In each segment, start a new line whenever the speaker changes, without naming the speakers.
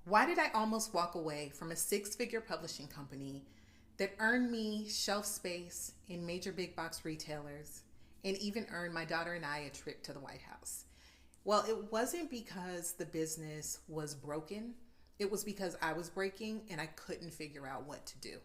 Why did I almost walk away from a six-figure publishing company that earned me shelf space in major big box retailers and even earned my daughter and I a trip to the White House? Well, it wasn't because the business was broken. It was because I was breaking and I couldn't figure out what to do.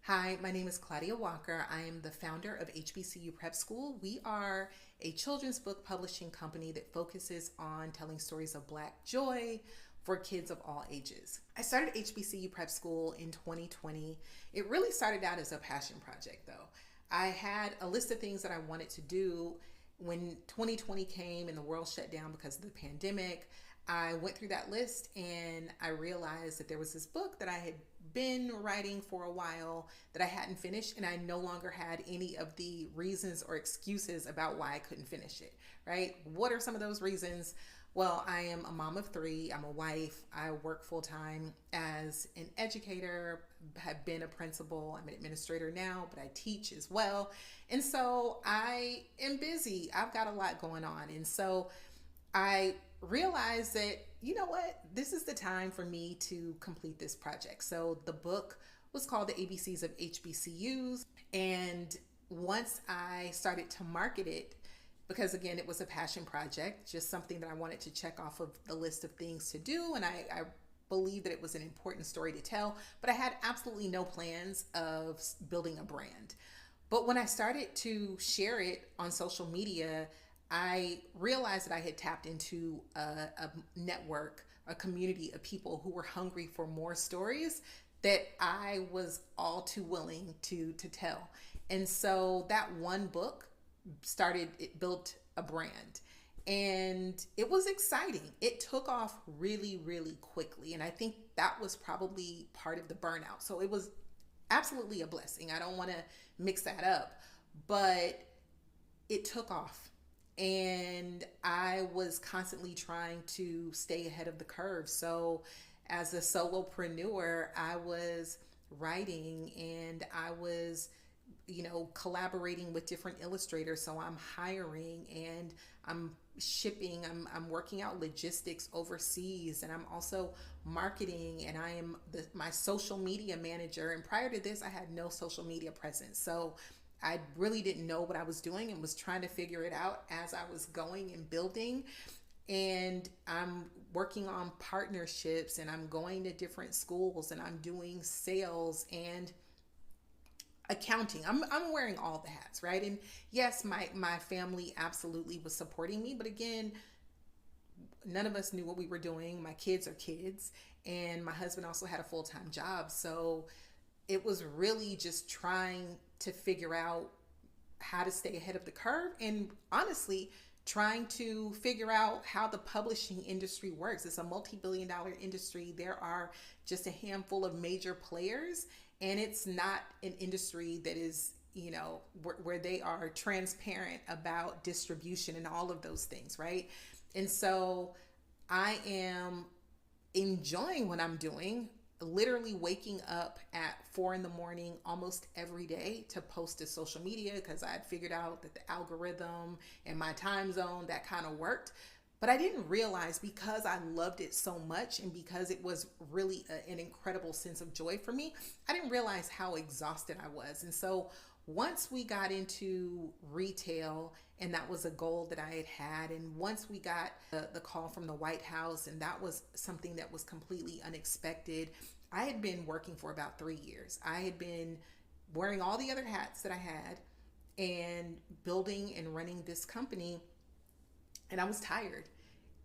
Hi, my name is Claudia Walker. I am the founder of HBCU Prep School. We are a children's book publishing company that focuses on telling stories of Black joy for kids of all ages. I started HBCU Prep School in 2020. It really started out as a passion project though. I had a list of things that I wanted to do when 2020 came and the world shut down because of the pandemic. I went through that list and I realized that there was this book that I had been writing for a while that I hadn't finished, and I no longer had any of the reasons or excuses about why I couldn't finish it, right? What are some of those reasons? Well, I am a mom of three. I'm a wife. I work full time as an educator, have been a principal. I'm an administrator now, but I teach as well. And so I am busy. I've got a lot going on. And so I realized that, you know what, this is the time for me to complete this project. So the book was called The ABCs of HBCUs. And once I started to market it, because again, it was a passion project, just something that I wanted to check off of the list of things to do. And I believed that it was an important story to tell, but I had absolutely no plans of building a brand. But when I started to share it on social media, I realized that I had tapped into a network, a community of people who were hungry for more stories that I was all too willing to tell. And so that one book it built a brand, and it was exciting. It took off really, really quickly. And I think that was probably part of the burnout. So it was absolutely a blessing. I don't want to mix that up, but it took off. And I was constantly trying to stay ahead of the curve. So as a solopreneur, I was writing and I was collaborating with different illustrators. So I'm hiring and I'm shipping, I'm working out logistics overseas, and I'm also marketing, and I am my social media manager. And prior to this, I had no social media presence. So I really didn't know what I was doing and was trying to figure it out as I was going and building. And I'm working on partnerships, and I'm going to different schools, and I'm doing sales and accounting. I'm wearing all the hats, right? And yes, my family absolutely was supporting me, but again, none of us knew what we were doing. My kids are kids, and my husband also had a full-time job. So it was really just trying to figure out how to stay ahead of the curve, and honestly, trying to figure out how the publishing industry works. It's a multi-billion-dollar industry. There are just a handful of major players, and it's not an industry that is, where they are transparent about distribution and all of those things, right? And so I am enjoying what I'm doing, literally waking up at 4 a.m. almost every day to post to social media, because I had figured out that the algorithm and my time zone, that kind of worked. But I didn't realize, because I loved it so much and because it was really an incredible sense of joy for me, I didn't realize how exhausted I was. And so once we got into retail, and that was a goal that I had, and once we got the call from the White House, and that was something that was completely unexpected. I had been working for about 3 years. I had been wearing all the other hats that I had and building and running this company, and I was tired.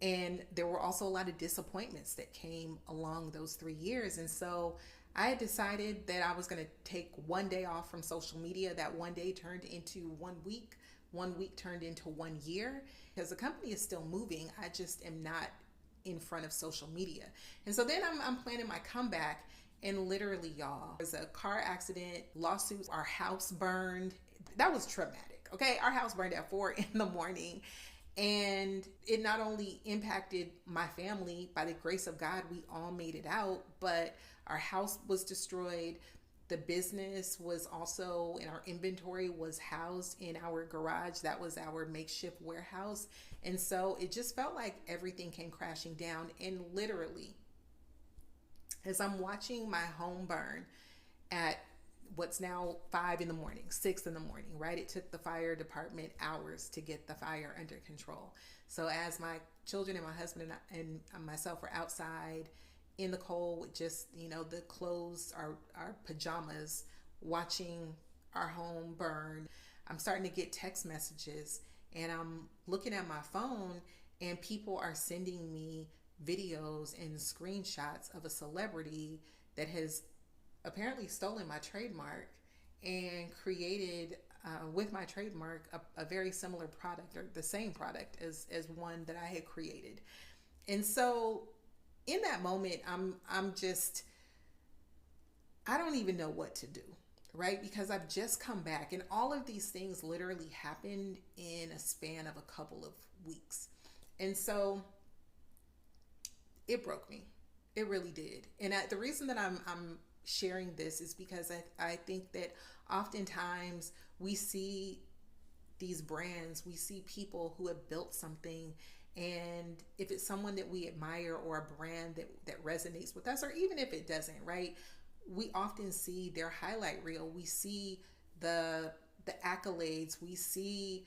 And there were also a lot of disappointments that came along those 3 years. And so I had decided that I was going to take one day off from social media. That one day turned into 1 week. 1 week turned into 1 year, because the company is still moving. I just am not in front of social media. And so then I'm planning my comeback, and literally, y'all, there's a car accident, lawsuits, our house burned. That was traumatic. Okay. Our house burned at 4 a.m. And it not only impacted my family, by the grace of God, we all made it out, but our house was destroyed. The business was also, and our inventory was housed in our garage. That was our makeshift warehouse. And so it just felt like everything came crashing down. And literally, as I'm watching my home burn at what's now 5 in the morning, 6 in the morning, right? It took the fire department hours to get the fire under control. So as my children and my husband and myself were outside in the cold with just, the clothes, our pajamas, watching our home burn, I'm starting to get text messages, and I'm looking at my phone, and people are sending me videos and screenshots of a celebrity that has apparently stolen my trademark and created with my trademark a very similar product, or the same product as one that I had created. And so in that moment, I'm just, I don't even know what to do, right? Because I've just come back, and all of these things literally happened in a span of a couple of weeks. And so it broke me. It really did. And the reason that I'm sharing this is because I think that oftentimes we see these brands, we see people who have built something, and if it's someone that we admire or a brand that resonates with us, or even if it doesn't, right? We often see their highlight reel. We see the accolades. We see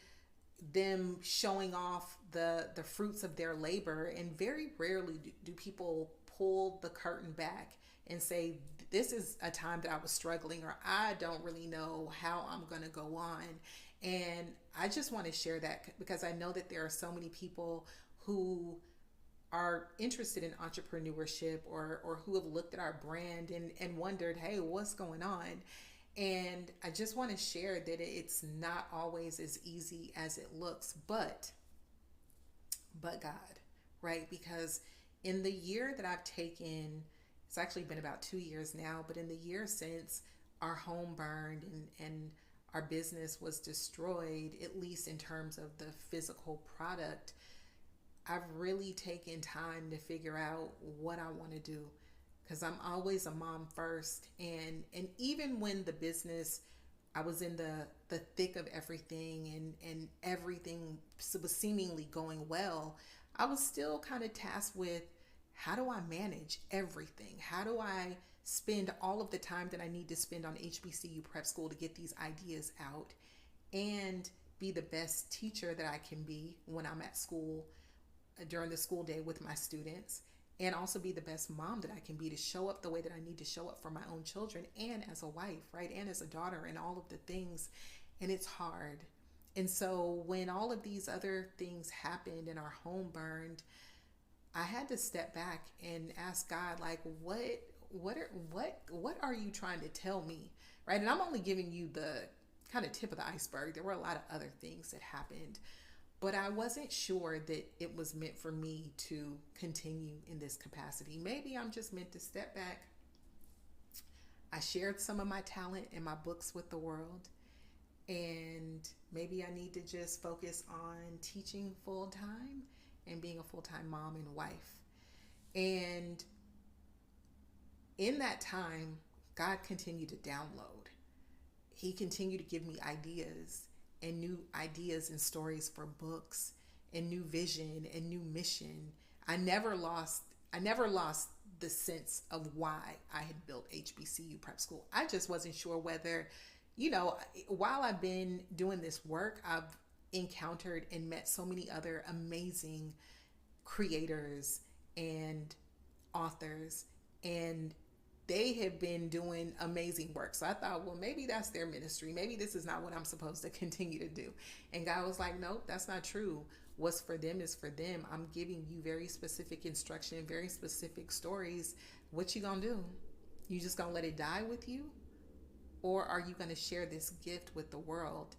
them showing off the fruits of their labor, and very rarely do people pull the curtain back and say, this is a time that I was struggling, or I don't really know how I'm going to go on. And I just want to share that because I know that there are so many people who are interested in entrepreneurship, or who have looked at our brand and wondered, hey, what's going on? And I just want to share that it's not always as easy as it looks, but God, right? Because in the year that I've taken, it's actually been about 2 years now, but in the year since our home burned and our business was destroyed, at least in terms of the physical product, I've really taken time to figure out what I want to do, because I'm always a mom first. And even when the business, I was in the thick of everything, and everything was seemingly going well, I was still kind of tasked with, how do I manage everything? How do I spend all of the time that I need to spend on HBCU Prep School to get these ideas out, and be the best teacher that I can be when I'm at school during the school day with my students, and also be the best mom that I can be to show up the way that I need to show up for my own children, and as a wife, right? And as a daughter, and all of the things. And it's hard. And so when all of these other things happened and our home burned, I had to step back and ask God, like, what are you trying to tell me? Right? And I'm only giving you the kind of tip of the iceberg. There were a lot of other things that happened, but I wasn't sure that it was meant for me to continue in this capacity. Maybe I'm just meant to step back. I shared some of my talent and my books with the world, and maybe I need to just focus on teaching full time and being a full-time mom and wife. And in that time, God continued to download. He continued to give me ideas, and new ideas and stories for books, and new vision and new mission. I never lost the sense of why I had built HBCU Prep School. I just wasn't sure whether, while I've been doing this work, I've encountered and met so many other amazing creators and authors, and they have been doing amazing work. So I thought, well, maybe that's their ministry. Maybe this is not what I'm supposed to continue to do. And God was like, nope, that's not true. What's for them is for them. I'm giving you very specific instruction, very specific stories. What you gonna do? You just gonna let it die with you? Or are you gonna share this gift with the world?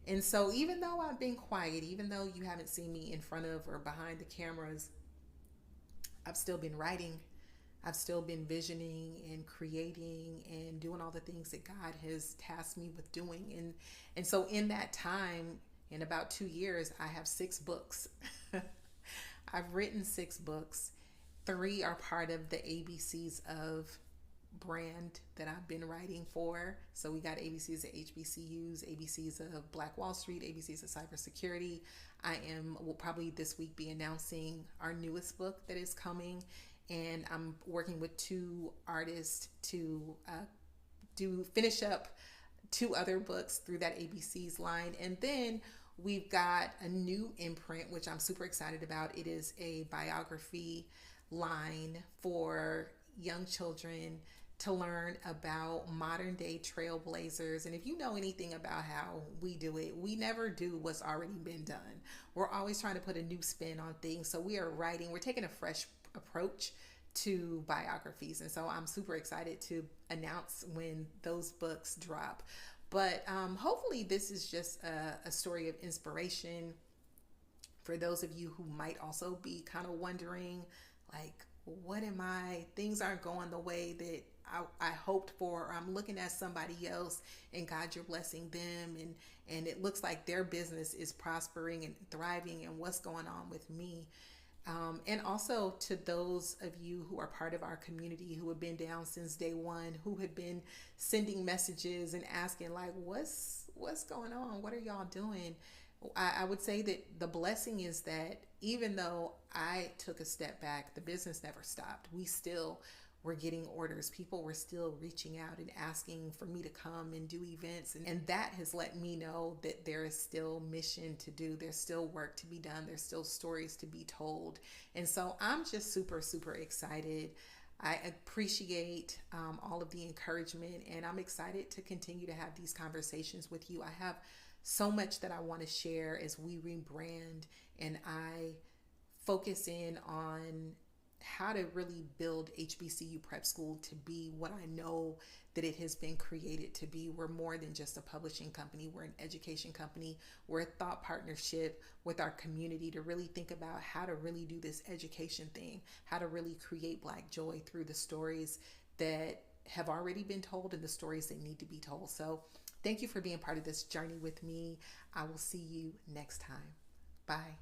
And so even though I've been quiet, even though you haven't seen me in front of or behind the cameras, I've still been writing. I've still been visioning and creating and doing all the things that God has tasked me with doing. And so in that time, in about 2 years, I have 6 books. I've written 6 books. 3 are part of the ABCs of brand that I've been writing for. So we got ABCs of HBCUs, ABCs of Black Wall Street, ABCs of cybersecurity. Will probably this week be announcing our newest book that is coming. and I'm working with two artists to finish up two other books through that ABC's line. And then we've got a new imprint, which I'm super excited about. It is a biography line for young children to learn about modern day trailblazers. And if you know anything about how we do it, we never do what's already been done. We're always trying to put a new spin on things. So we're taking a fresh approach to biographies. And so I'm super excited to announce when those books drop. But hopefully this is just a story of inspiration for those of you who might also be kind of wondering, like, things aren't going the way that I hoped for, or I'm looking at somebody else and God, you're blessing them, and it looks like their business is prospering and thriving, and what's going on with me. And also to those of you who are part of our community who have been down since day one, who have been sending messages and asking like, what's going on? What are y'all doing? I would say that the blessing is that even though I took a step back, the business never stopped. We still were getting orders. People were still reaching out and asking for me to come and do events. And that has let me know that there is still mission to do. There's still work to be done. There's still stories to be told. And so I'm just super, super excited. I appreciate all of the encouragement, and I'm excited to continue to have these conversations with you. I have so much that I want to share as we rebrand and I focus in on how to really build HBCU Prep School to be what I know that it has been created to be. We're more than just a publishing company. We're an education company. We're a thought partnership with our community to really think about how to really do this education thing, how to really create Black joy through the stories that have already been told and the stories that need to be told. So thank you for being part of this journey with me. I will see you next time. Bye.